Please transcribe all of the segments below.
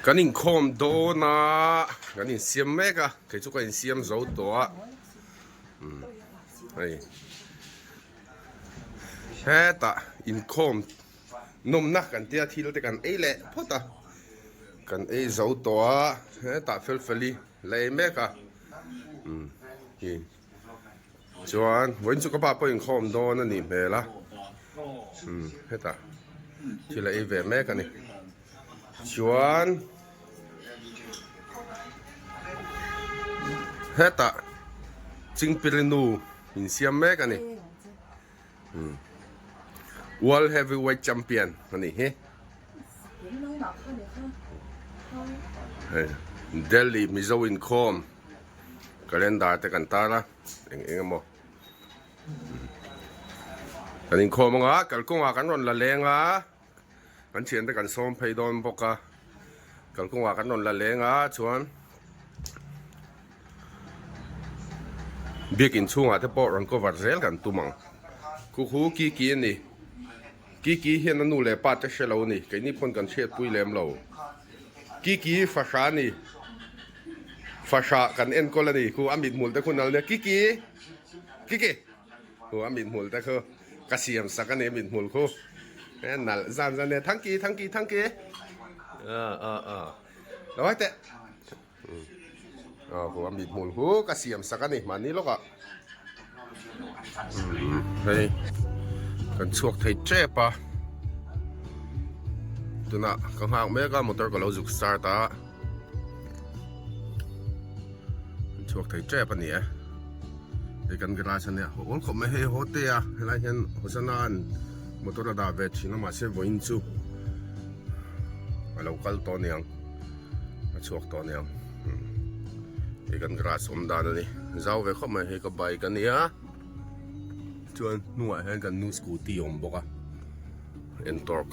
กันนิ่งคอมโดนะกันนิ่งเสียมแม่กะเคยจุกันเสียมโจตัวไอ้แฮ่ตาอินคอมนมนักกันเตียทีเราแต่กันเอเล่พอตากันเอโจตัวแฮ่ตาเฟลเฟลีเลยแม่กะจวนวันสุกป้าไปอินคอมโดนั่นนี่เมล่ะแฮ่ตาทีละเอเวแม่กันนี่จวนเฮตาจิงปิรินูอินเซียมแม่กันนี่World Heavyweight Champion อันนี้เฮ้เดลีมิโซวินคอมก็เล่นดาแต่กันตาละเองมั้งกันอินคอมงะกันกุ้งอากันนนละเลงอ่ะกันเชียนแต่กันซ้อมไปโดนพกะกันกุ้งอากันนนละเลงอ่ะชวนเบียกินช่วงอาจจะปอรันก็วัดเซลกันตุมังคูกีนี่กีเห็นนั่นนู่นเลยป้าจะเชลล์นี่ไก่นี่พ่นกันเช็ดปุยเล็มเรากีฟาชานี่ฟาชากันเอ็นก็แล้วนี่คูอามิดมูลแต่คนนั้นเนี่ยกีคูอามิดมูลแต่คือกระเสียมสักกันเนี่ยมิดมูลคูนั่นจานเนี่ยทั้งกีแล้วไอ้เตะคูอามิดมูลคูกระเสียมสักกันนี่มันนี่แล้วก็เฮ้ยกันช่วงไทยเจ็บปะตัวน่ะข้างหางแม่ก็มอเตอร์ก็เราจุกสตาร์ทอ่ะช่วงไทยเจ็บปะเนี่ยไอ้กันกระดาษเนี่ยโอ้ผมไม่ให้โหดเตะอะไรเห็นโฆษณามอเตอร์ดาเวชินะมาเซฟวินซูเราคัลตัวเนี่ยช่วงตัวเนี่ยไอ้กันกระดาษสมดานนี่เจ้าเวเขาไม่ให้กับใบกันเนี่ยชวนหน่วยให้กันนูสกูตี้อมบอกอะเอ็นทอร์ก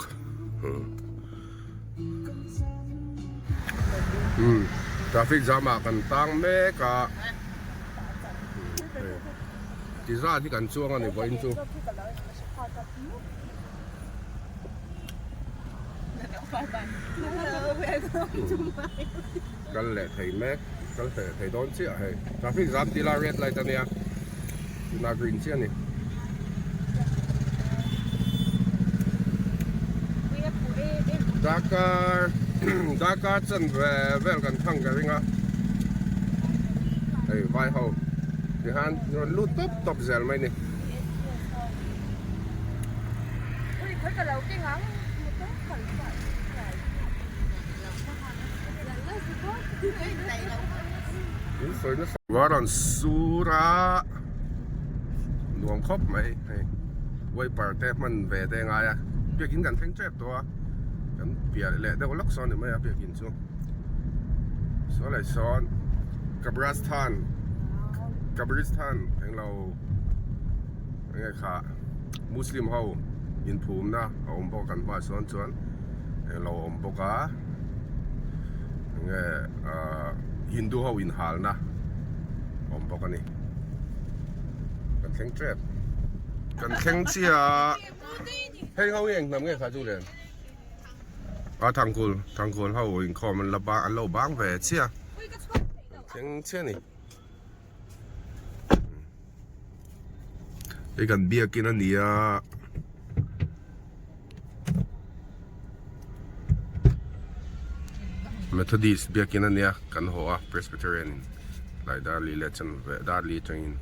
ทราฟิกจามากันตั้งเมกะที่ร้านที่กันช่วงอันนี้วันจูกันแหละไทยแม็กกันแหละไทยโดนเสียให้ทราฟิกจามที่ลาเรดอะไรตัวเนี้ยที่ลากรีนเสียนี่Dakar chân về gần thằng cái gì ngã, đây vai hậu, thì han nó lút top dẻo mày này. Vào đòn sura, luồng khóc mày, quay party mình về đây ngay à, việc kinh gần thanh trẹpตัวกันเปียแหละแต่ว่าล็อกซ้อนเนี่ยไม่เอาเปียกินช่วงซ้อนอะไรซ้อนกับบริสถานเองเราไงค่ะมุสลิมเขายินภูมินะเอาอมบอกกันว่าซ้อนเองเราอมบอกกันไงฮินดูเขาอินฮาลนะอมบอกกันนี่กันแข่งเจ็บกันแข่งเชียให้เขาเองทำไงค่ะจูเลียนทางกูเขาอินคอมันระบางอันเราบางแหวเชี่ยยังเชี่ยนี่ไอ้กันเบียกินอันนี้เมทอดิสเบียกินอันนี้กันหัวเพรสบิเทเรียนหลายดาลีเลชันดาลีจังอิน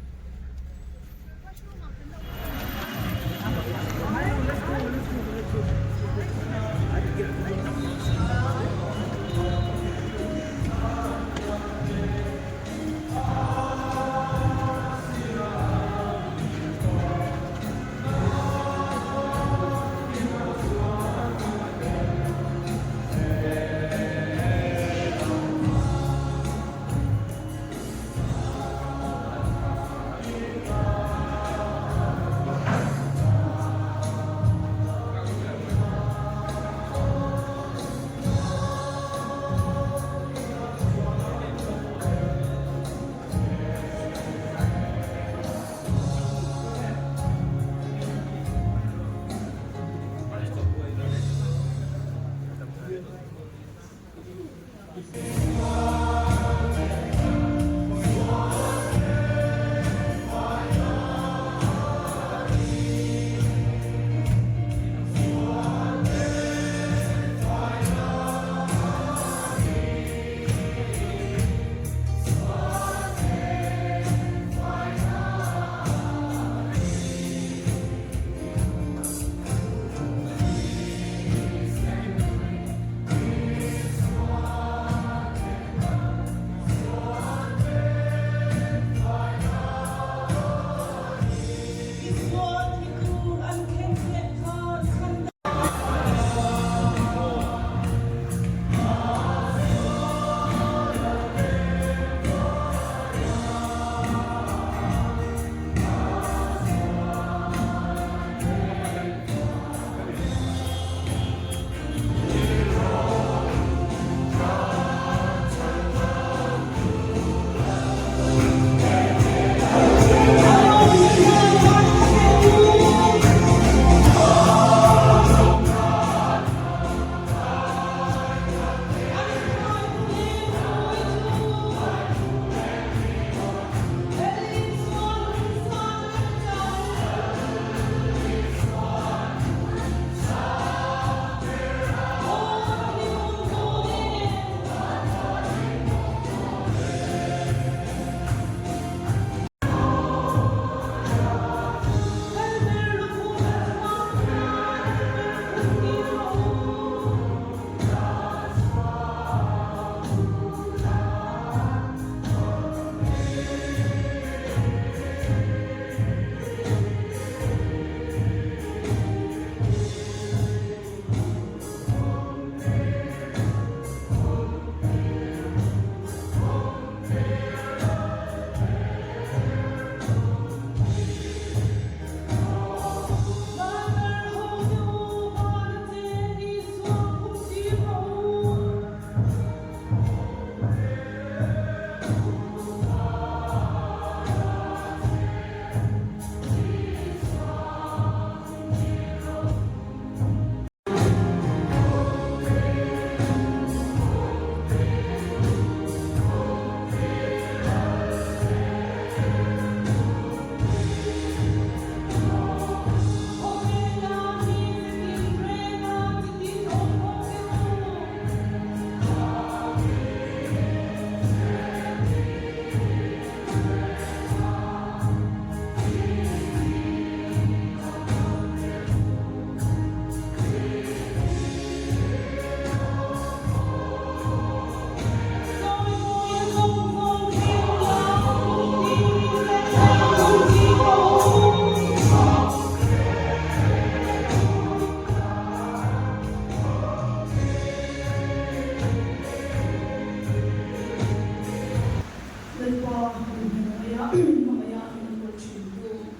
ya mamaya in ko chindu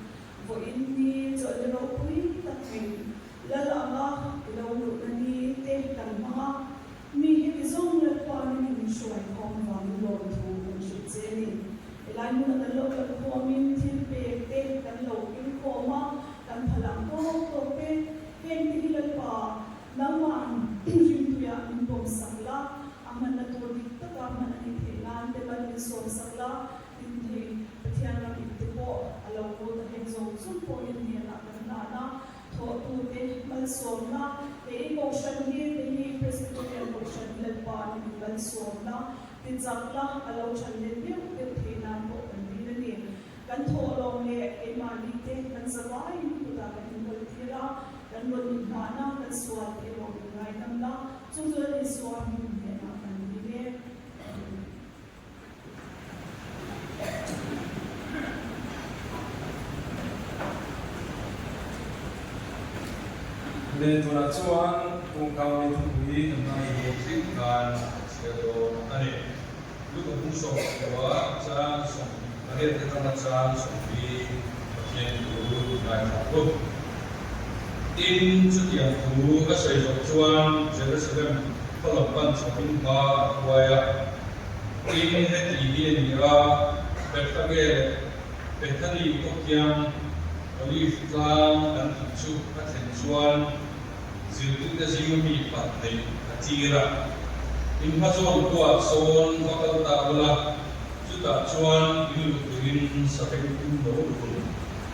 vo inni jo le ro pui ta thei lala ma lo lu nani te kan ma mi hi zong le pa ni min shoi khom wa mi lo thu un shi che ni elai mu na lo ka ko min thil pe te kan lo in ko ma kan phalang ko pe ken ti le pa naman jim tu ya in bom sakla aman na to dik ta ka man ani thelan te ban ni som sakla in the pathian na dik te po alo ko ta hen zong sun po in ni na kan na tho tu te mal som na te emotion ni te ni presbyterian emotion le pa ni mal som na ti zakla alo chan le ni te thelan po kan ni ni kan tho lo le e ma ni te kan zawai ni tu da kan bol thira kan bol ni na kan swat e lo ni ngai nam na chung zo ni swat ni ne na kan ni le le tura chuan kung kau ni thui na i sing kan se do ani lu ko bung so wa cha so ane te ta cha so bi yen lu dai ta ko in chu tiang thu ka sei so chuan Jerusalem palapan so bin ba wa ya in he ti ni ni ra Bethany ko kyang Olive Tlang dan chu ka then chuan zil da zingmi pat nei atira in phazon ko son wakal ta wala chu ta chuan in tuin sa pek in do